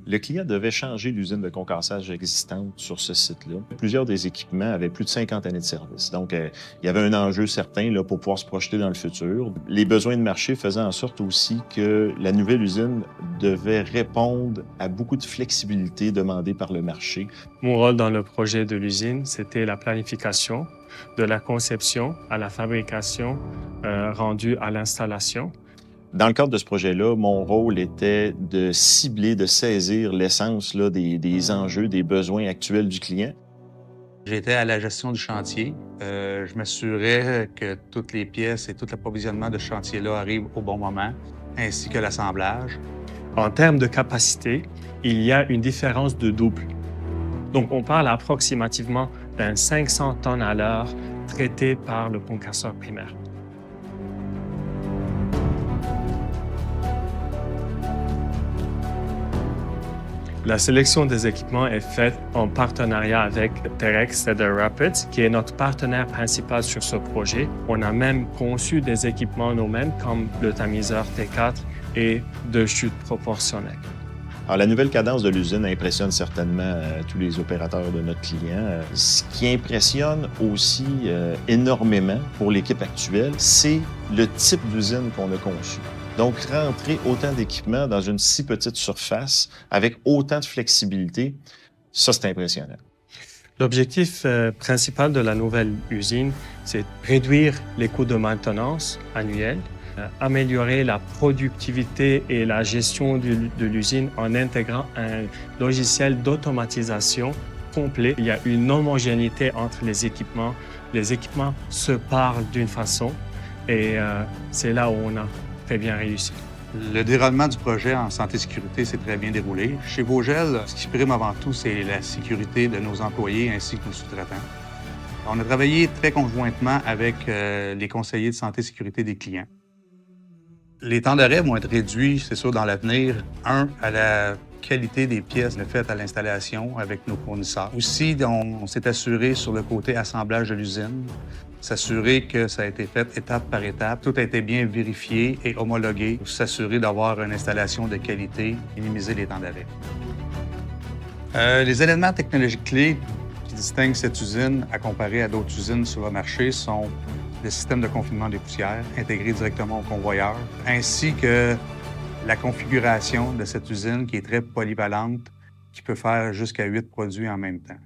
Le client devait changer l'usine de concassage existante sur ce site-là. Plusieurs des équipements avaient plus de 50 années de service. Donc, il y avait un enjeu certain là, pour pouvoir se projeter dans le futur. Les besoins de marché faisaient en sorte aussi que la nouvelle usine devait répondre à beaucoup de flexibilité demandée par le marché. Mon rôle dans le projet de l'usine, c'était la planification, de la conception à la fabrication, rendue à l'installation. Dans le cadre de ce projet-là, mon rôle était de cibler, de saisir l'essence là, des enjeux, des besoins actuels du client. J'étais à la gestion du chantier. Je m'assurais que toutes les pièces et tout l'approvisionnement de ce chantier-là arrivent au bon moment, ainsi que l'assemblage. En termes de capacité, il y a une différence de double. Donc, on parle approximativement d'un 500 tonnes à l'heure traité par le concasseur primaire. La sélection des équipements est faite en partenariat avec Terex Cedar Rapids, qui est notre partenaire principal sur ce projet. On a même conçu des équipements nous-mêmes, comme le tamiseur T4 et de chute proportionnelle. Alors, la nouvelle cadence de l'usine impressionne certainement tous les opérateurs de notre client. Ce qui impressionne aussi énormément pour l'équipe actuelle, c'est le type d'usine qu'on a conçu. Donc, rentrer autant d'équipements dans une si petite surface avec autant de flexibilité, ça, c'est impressionnant. L'objectif principal de la nouvelle usine, c'est réduire les coûts de maintenance annuels, améliorer la productivité et la gestion de l'usine en intégrant un logiciel d'automatisation complet. Il y a une homogénéité entre les équipements. Les équipements se parlent d'une façon et c'est là où on a très bien réussi. Le déroulement du projet en santé-sécurité s'est très bien déroulé. Chez Vogel, ce qui prime avant tout, c'est la sécurité de nos employés ainsi que nos sous-traitants. On a travaillé très conjointement avec les conseillers de santé-sécurité des clients. Les temps d'arrêt vont être réduits, c'est sûr, dans l'avenir. À la qualité des pièces faites à l'installation avec nos fournisseurs. Aussi, on s'est assuré sur le côté assemblage de l'usine, s'assurer que ça a été fait étape par étape. Tout a été bien vérifié et homologué pour s'assurer d'avoir une installation de qualité, minimiser les temps d'arrêt. Les éléments technologiques clés qui distinguent cette usine à comparer à d'autres usines sur le marché sont le système de confinement des poussières intégré directement au convoyeur, ainsi que la configuration de cette usine qui est très polyvalente, qui peut faire jusqu'à 8 produits en même temps.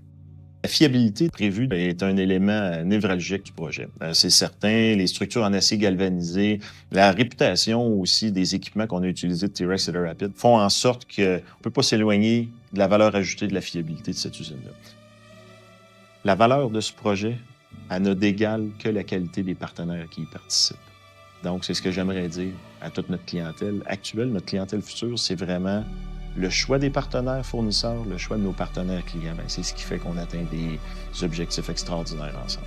La fiabilité prévue est un élément névralgique du projet. C'est certain, les structures en acier galvanisé, la réputation aussi des équipements qu'on a utilisés de T-Rex Cedar Rapids font en sorte qu'on ne peut pas s'éloigner de la valeur ajoutée de la fiabilité de cette usine-là. La valeur de ce projet, elle n'a d'égal que la qualité des partenaires qui y participent. Donc, c'est ce que j'aimerais dire à toute notre clientèle actuelle, notre clientèle future, c'est vraiment le choix des partenaires fournisseurs, le choix de nos partenaires clients. C'est ce qui fait qu'on atteint des objectifs extraordinaires ensemble.